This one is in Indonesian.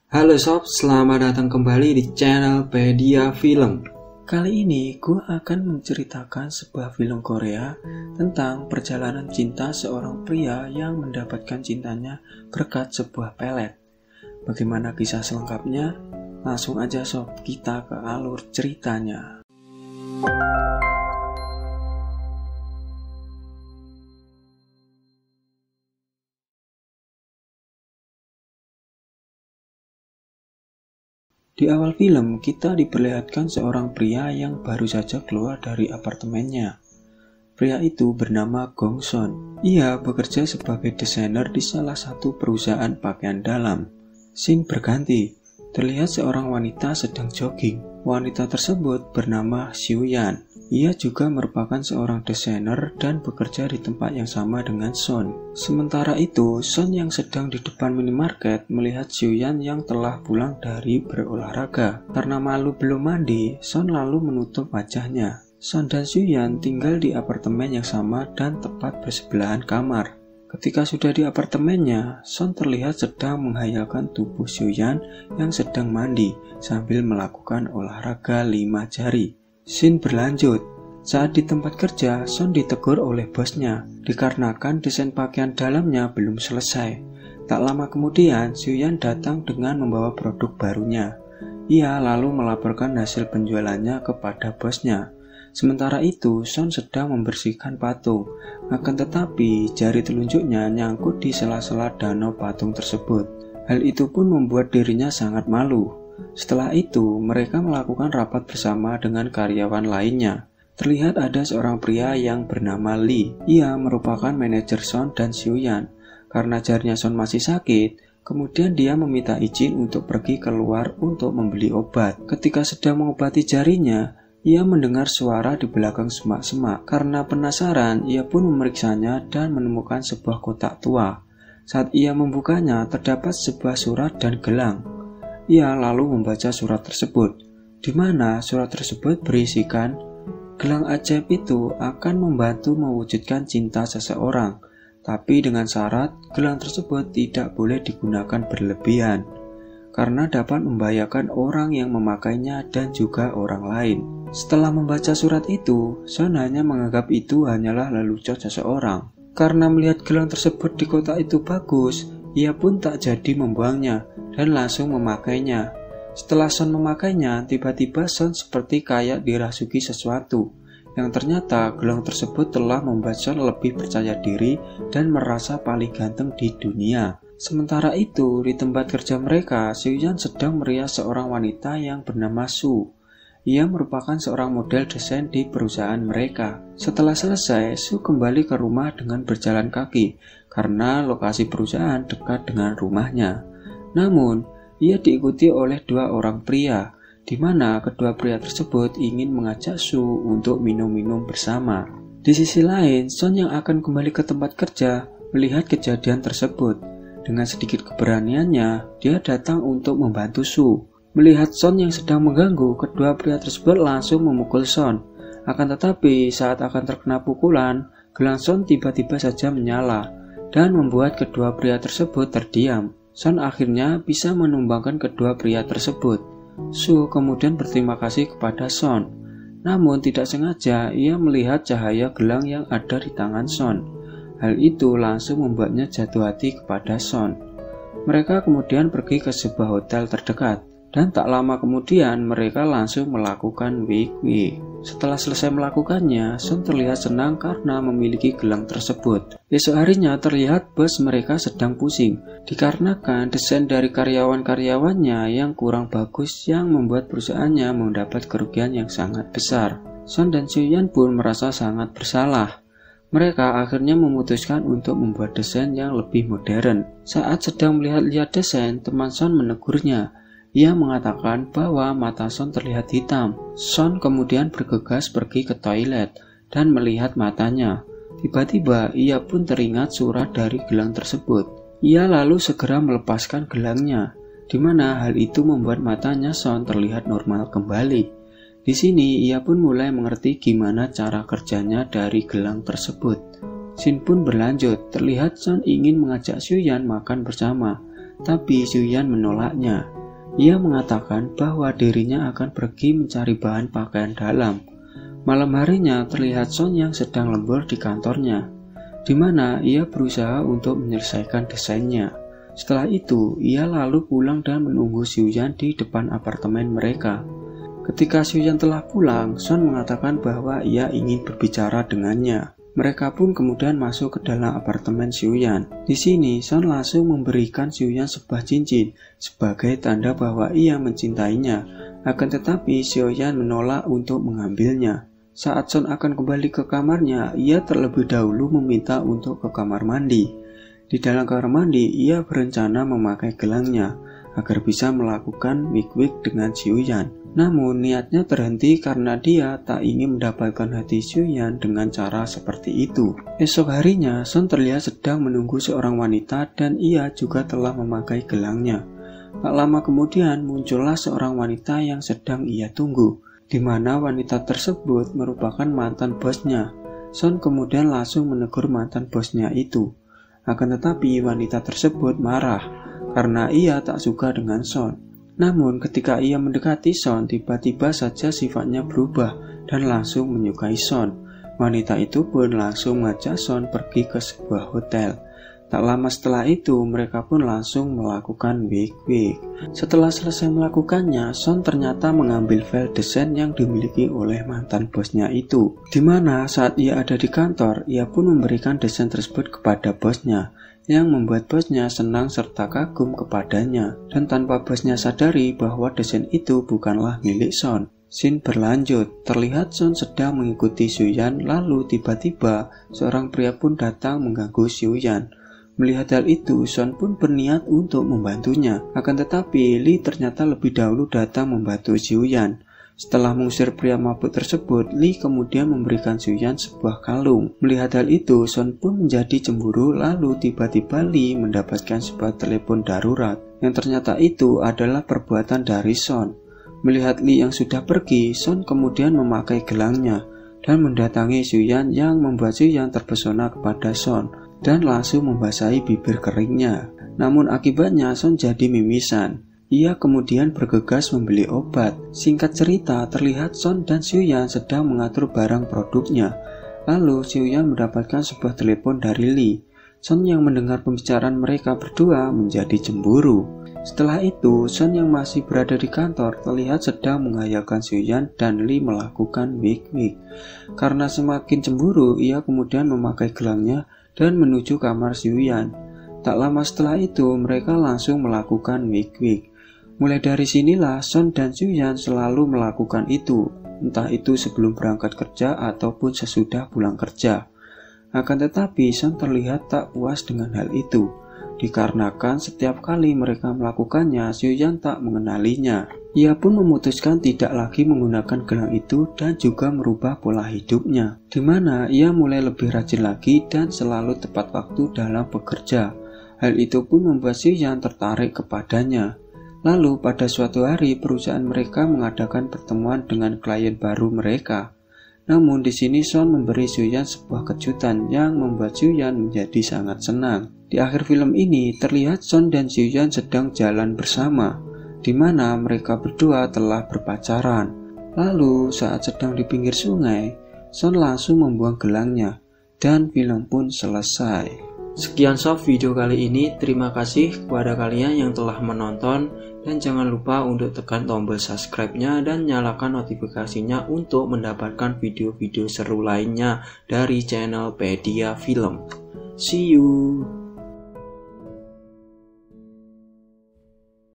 Halo sob, selamat datang kembali di channel Pedia Film. Kali ini gue akan menceritakan sebuah film Korea tentang perjalanan cinta seorang pria yang mendapatkan cintanya berkat sebuah pelet. Bagaimana kisah selengkapnya? Langsung aja sob, kita ke alur ceritanya. Di awal film, kita diperlihatkan seorang pria yang baru saja keluar dari apartemennya. Pria itu bernama Gong Son. Ia bekerja sebagai desainer di salah satu perusahaan pakaian dalam. Scene berganti, terlihat seorang wanita sedang jogging. Wanita tersebut bernama Xiu Yan. Ia juga merupakan seorang desainer dan bekerja di tempat yang sama dengan Son. Sementara itu, Son yang sedang di depan minimarket melihat Xiu Yan yang telah pulang dari berolahraga. Karena malu belum mandi, Son lalu menutup wajahnya. Son dan Xiu Yan tinggal di apartemen yang sama dan tepat bersebelahan kamar. Ketika sudah di apartemennya, Son terlihat sedang menghayalkan tubuh Xiu Yan yang sedang mandi sambil melakukan olahraga 5 jari. Scene berlanjut. Saat di tempat kerja, Son ditegur oleh bosnya dikarenakan desain pakaian dalamnya belum selesai. Tak lama kemudian, Xiu Yan datang dengan membawa produk barunya. Ia lalu melaporkan hasil penjualannya kepada bosnya. Sementara itu, Son sedang membersihkan patung. Akan tetapi, jari telunjuknya nyangkut di sela-sela danau patung tersebut. Hal itu pun membuat dirinya sangat malu. Setelah itu, mereka melakukan rapat bersama dengan karyawan lainnya. Terlihat ada seorang pria yang bernama Lee. Ia merupakan manajer Son dan Xiu Yan. Karena jarinya Son masih sakit, kemudian dia meminta izin untuk pergi keluar untuk membeli obat. Ketika sedang mengobati jarinya, ia mendengar suara di belakang semak-semak. Karena penasaran, ia pun memeriksanya dan menemukan sebuah kotak tua. Saat ia membukanya, terdapat sebuah surat dan gelang. Ia lalu membaca surat tersebut, di mana surat tersebut berisikan, gelang ajaib itu akan membantu mewujudkan cinta seseorang, tapi dengan syarat gelang tersebut tidak boleh digunakan berlebihan, karena dapat membahayakan orang yang memakainya dan juga orang lain. Setelah membaca surat itu, Son hanya menganggap itu hanyalah lelucon seseorang. Karena melihat gelang tersebut di kotak itu bagus, ia pun tak jadi membuangnya dan langsung memakainya. Setelah Son memakainya, tiba-tiba Son seperti kayak dirasuki sesuatu, yang ternyata gelang tersebut telah membuat Son lebih percaya diri dan merasa paling ganteng di dunia. Sementara itu, di tempat kerja mereka, Xiu Yan sedang merias seorang wanita yang bernama Su. Ia merupakan seorang model desain di perusahaan mereka. Setelah selesai, Su kembali ke rumah dengan berjalan kaki, karena lokasi perusahaan dekat dengan rumahnya. Namun, ia diikuti oleh 2 orang pria, di mana kedua pria tersebut ingin mengajak Su untuk minum-minum bersama. Di sisi lain, Son yang akan kembali ke tempat kerja melihat kejadian tersebut. Dengan sedikit keberaniannya, dia datang untuk membantu Su. Melihat Son yang sedang mengganggu, kedua pria tersebut langsung memukul Son. Akan tetapi, saat akan terkena pukulan, gelang Son tiba-tiba saja menyala dan membuat kedua pria tersebut terdiam. Son akhirnya bisa menumbangkan kedua pria tersebut. Su kemudian berterima kasih kepada Son. Namun tidak sengaja ia melihat cahaya gelang yang ada di tangan Son. Hal itu langsung membuatnya jatuh hati kepada Son. Mereka kemudian pergi ke sebuah hotel terdekat. Dan tak lama kemudian mereka langsung melakukan wig. Setelah selesai melakukannya, Son terlihat senang karena memiliki gelang tersebut. Esok harinya terlihat bos mereka sedang pusing, dikarenakan desain dari karyawan-karyawannya yang kurang bagus yang membuat perusahaannya mendapat kerugian yang sangat besar. Son dan Xiu Yan pun merasa sangat bersalah. Mereka akhirnya memutuskan untuk membuat desain yang lebih modern. Saat sedang melihat-lihat desain, teman Son menegurnya. Ia mengatakan bahwa mata Son terlihat hitam. Son kemudian bergegas pergi ke toilet dan melihat matanya. Tiba-tiba ia pun teringat surat dari gelang tersebut. Ia lalu segera melepaskan gelangnya, di mana hal itu membuat matanya Son terlihat normal kembali. Di sini ia pun mulai mengerti gimana cara kerjanya dari gelang tersebut. Scene pun berlanjut, terlihat Son ingin mengajak Xiu Yan makan bersama, tapi Xiu Yan menolaknya. Ia mengatakan bahwa dirinya akan pergi mencari bahan pakaian dalam. Malam harinya terlihat Son yang sedang lembur di kantornya, di mana ia berusaha untuk menyelesaikan desainnya. Setelah itu, ia lalu pulang dan menunggu Xiuyan di depan apartemen mereka. Ketika Xiuyan telah pulang, Son mengatakan bahwa ia ingin berbicara dengannya. Mereka pun kemudian masuk ke dalam apartemen Xiuyan. Di sini, Son langsung memberikan Xiuyan sebuah cincin sebagai tanda bahwa ia mencintainya. Akan tetapi, Xiuyan menolak untuk mengambilnya. Saat Son akan kembali ke kamarnya, ia terlebih dahulu meminta untuk ke kamar mandi. Di dalam kamar mandi, ia berencana memakai gelangnya agar bisa melakukan wig-wig dengan Xiuyan. Namun niatnya terhenti karena dia tak ingin mendapatkan hati Xiuyan dengan cara seperti itu. Esok harinya, Son terlihat sedang menunggu seorang wanita dan ia juga telah memakai gelangnya. Tak lama kemudian muncullah seorang wanita yang sedang ia tunggu, di mana wanita tersebut merupakan mantan bosnya. Son kemudian langsung menegur mantan bosnya itu. Akan tetapi wanita tersebut marah karena ia tak suka dengan Son. Namun ketika ia mendekati Son, tiba-tiba saja sifatnya berubah dan langsung menyukai Son. Wanita itu pun langsung mengajak Son pergi ke sebuah hotel. Tak lama setelah itu, mereka pun langsung melakukan wig-wig. Setelah selesai melakukannya, Son ternyata mengambil file desain yang dimiliki oleh mantan bosnya itu. Di mana saat ia ada di kantor, ia pun memberikan desain tersebut kepada bosnya, yang membuat bosnya senang serta kagum kepadanya. Dan tanpa bosnya sadari bahwa desain itu bukanlah milik Son. Scene berlanjut, terlihat Son sedang mengikuti Xiuyan, lalu tiba-tiba seorang pria pun datang mengganggu Xiuyan. Melihat hal itu, Son pun berniat untuk membantunya. Akan tetapi, Li ternyata lebih dahulu datang membantu Xiuyan. Setelah mengusir pria mabuk tersebut, Li kemudian memberikan Xiuyan sebuah kalung. Melihat hal itu, Son pun menjadi cemburu, lalu tiba-tiba Li mendapatkan sebuah telepon darurat. Yang ternyata itu adalah perbuatan dari Son. Melihat Li yang sudah pergi, Son kemudian memakai gelangnya dan mendatangi Xiuyan yang membuat Xiuyan terpesona kepada Son dan langsung membasahi bibir keringnya. Namun akibatnya Son jadi mimisan. Ia kemudian bergegas membeli obat. Singkat cerita, terlihat Son dan Xiuyan sedang mengatur barang produknya. Lalu Xiuyan mendapatkan sebuah telepon dari Li. Son yang mendengar pembicaraan mereka berdua menjadi cemburu. Setelah itu, Son yang masih berada di kantor terlihat sedang menghayalkan Xiuyan dan Li melakukan wig-wig. Karena semakin cemburu, ia kemudian memakai gelangnya dan menuju kamar Xiuyan. Tak lama setelah itu, mereka langsung melakukan wig-wig. Mulai dari sinilah Son dan Xiuyan selalu melakukan itu, entah itu sebelum berangkat kerja ataupun sesudah pulang kerja. Akan tetapi Son terlihat tak puas dengan hal itu, dikarenakan setiap kali mereka melakukannya, Xiuyan tak mengenalinya. Ia pun memutuskan tidak lagi menggunakan gelang itu dan juga merubah pola hidupnya, di mana ia mulai lebih rajin lagi dan selalu tepat waktu dalam bekerja. Hal itu pun membuat Xiuyan tertarik kepadanya. Lalu pada suatu hari perusahaan mereka mengadakan pertemuan dengan klien baru mereka. Namun di sini Son memberi Xiuyan sebuah kejutan yang membuat Xiuyan menjadi sangat senang. Di akhir film ini terlihat Son dan Xiuyan sedang jalan bersama, di mana mereka berdua telah berpacaran. Lalu saat sedang di pinggir sungai, Son langsung membuang gelangnya dan film pun selesai. Sekian sob video kali ini. Terima kasih kepada kalian yang telah menonton. Dan jangan lupa untuk tekan tombol subscribe-nya dan nyalakan notifikasinya untuk mendapatkan video-video seru lainnya dari channel Pedia Film. See you!